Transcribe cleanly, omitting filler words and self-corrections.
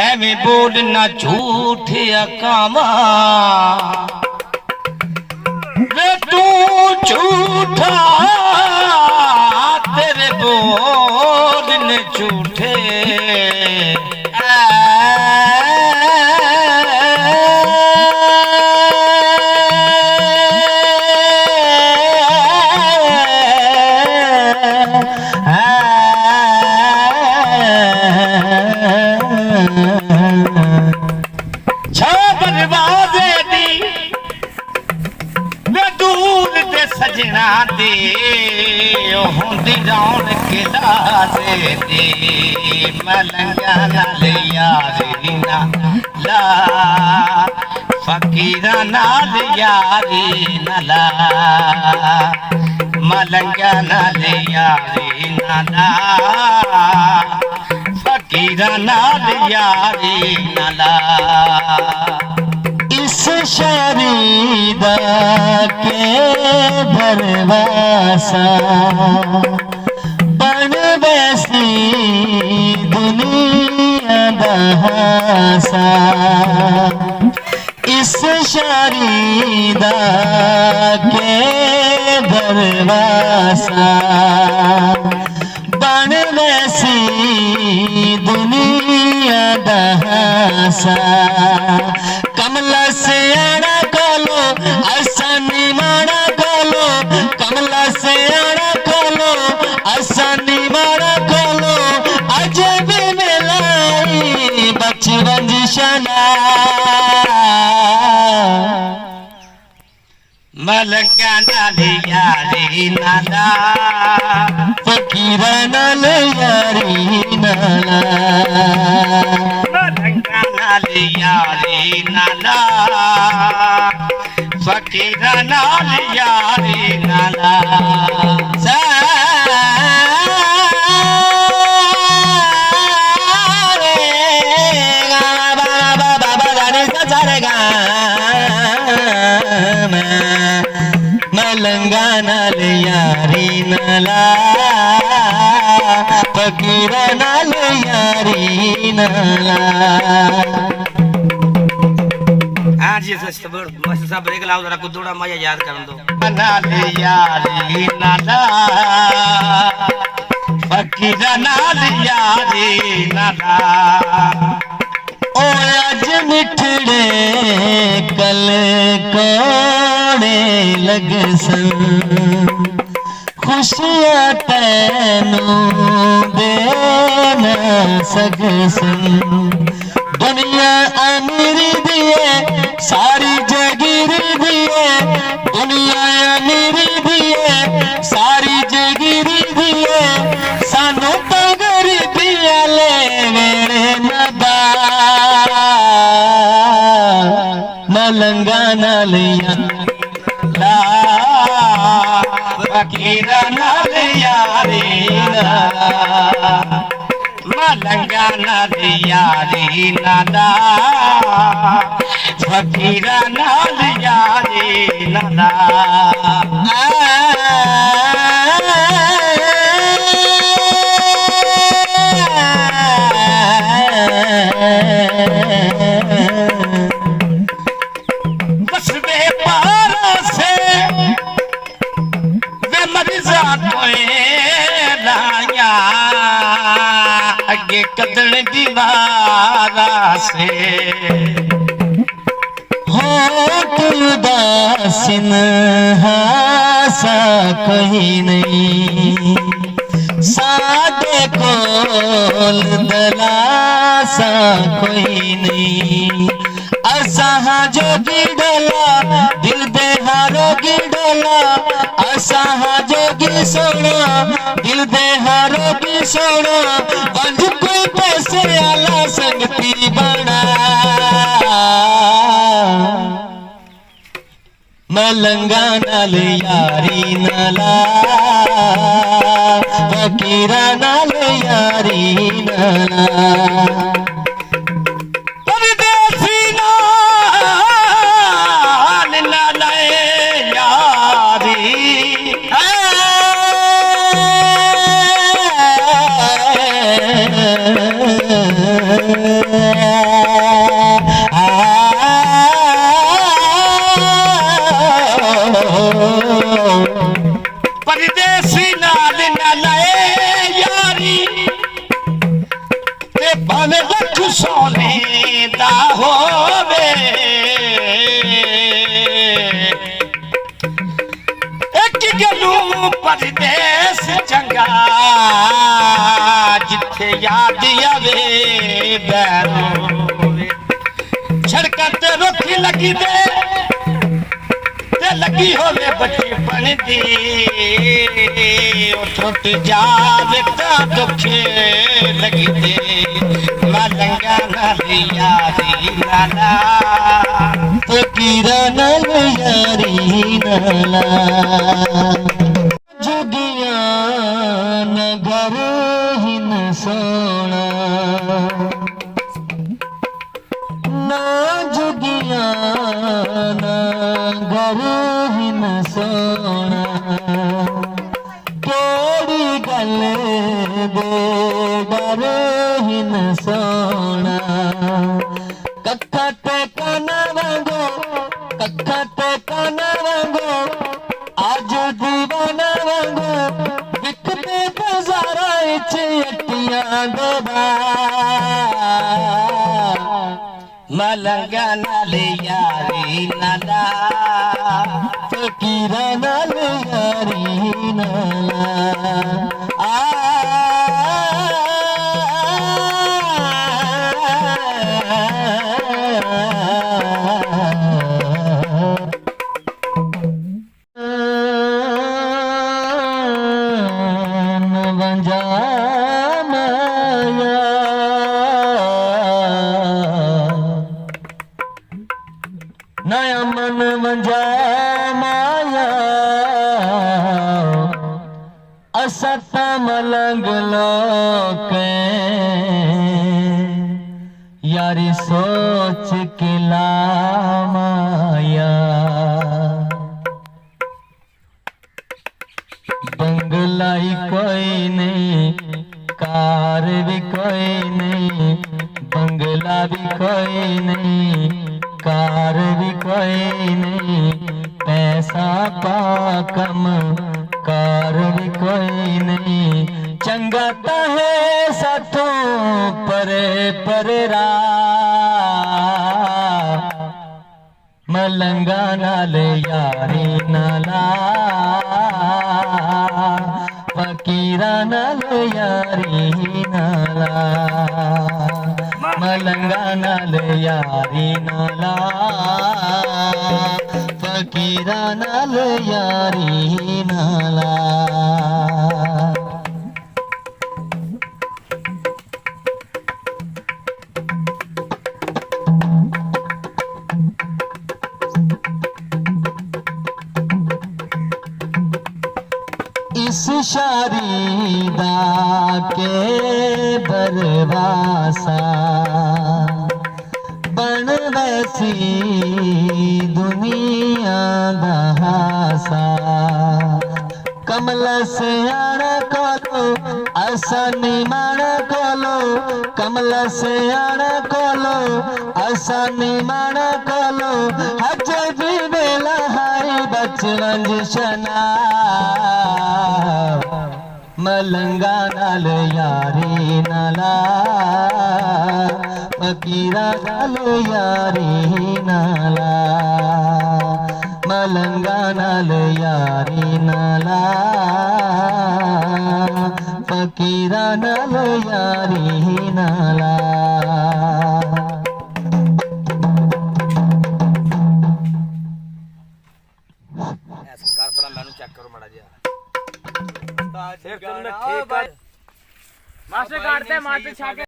एवें बोलना झूठ अकामा वे तू झूठा तेरे बोलने झूठे सजना दे होंदी रौन के लारे दे मलंगा नाल यारी ना ला फकीरा नाल यारी ना ला मलंगा नाल यारी ना ला फकीरा नाल यारी ना ला इस शरीदा के भरवासा बन वैसी दुनिया दहासा इस शरीदा के भरवासा बन वैसी दुनिया दहासा कमला से आना खोलो आसानी माना खोलो कमला से आना खोलो आसानी माना खोलो अजय भी मिलाई बचपन शना मलंगा नाल यारी नाला फकीरा नाल यारी नाला मलंगा नाल यारी नाला फकीरा नाल यारी नाला मलंगा नाल यारी नाला फकीरा नाल यारी नाला हाँ जी सब ब्रेक लाओ जरा कुछ थोड़ा मजा याद कर दो नाल यारी नाला फकीरा नाल यारी नाला ओ अज मिठड़े कल कोड़े लग सन खुशियां तैनू दे न सकसन दुनिया अमीरी दिए सारी जगीरी दिए दुनिया अमीरी दिए सारी जगीरी दिए सानू तो गरीबी ले मेरे नदा मलंगा नाल ला फकीरा नाल यारी नाला मलंगा नाल यारी नाला फकीरा नाल यारी नाला अगे कदल दीवारा से होठ उदासीन हासा कोई नहीं सादे कोल दलासा कोई नहीं असा जो गिडला दिल दे हारो गिडला असा जोगी सोना दिल दे हारो की सोना बंज कोई पैसे आला संगती बना मलंगा नाल यारी नाला फकीरा नाल यारी नाला यार देश चंगा जिथे याद आवे बैरो सड़क ते रोकी लगी दे लगी होवे बचपन दी टुट जावे तां दुखे लगी दे मलंगा नाल यारी नाला फकीरा नाल यारी नाला जुगिया नगर हिन सोना ना जुगिया नगर हिन सोना केड़ी गल दे डर हिन सोना कक्खा ते काना वांगो कक्खा ते काना वांगो आज दीवाना वांगो विकदे बाजारा इच अट्टियां दे मलंगा नाल यारी नाला फकीरा नाल यारी नाला वंजा माया नया मन वंजा माया असत मलंग लोके यारी सोच के ला माया बंगलाई कोई नहीं कार भी कोई नहीं बंगला भी कोई नहीं कार भी कोई नहीं पैसा पा कम कार भी कोई नहीं चंगा तो है साथों परे परे रा मलंगा नाल यारी नाला फकीरा नाल यारी नाला मलंगा नाल यारी नाला फकीरा नाल यारी नाला इस शारी दा के बरवासा बन वैसी दुनिया दा हासा कमल सियाण कोलो असानी मान कोलो कमल सियाण कोलो असानी मान कोलो हज भी वेला हाई बचवंज शना मलंगा नाल यारी नाला फकीरा नाल यारी नाला मलंगा नाल यारी नाला फकीरा नाल यारी नाला सरकार पहला मैनू चेक करो माड़ा जिहा फिर तुमने ठीक कर मास्टर काटते मास्टर छाके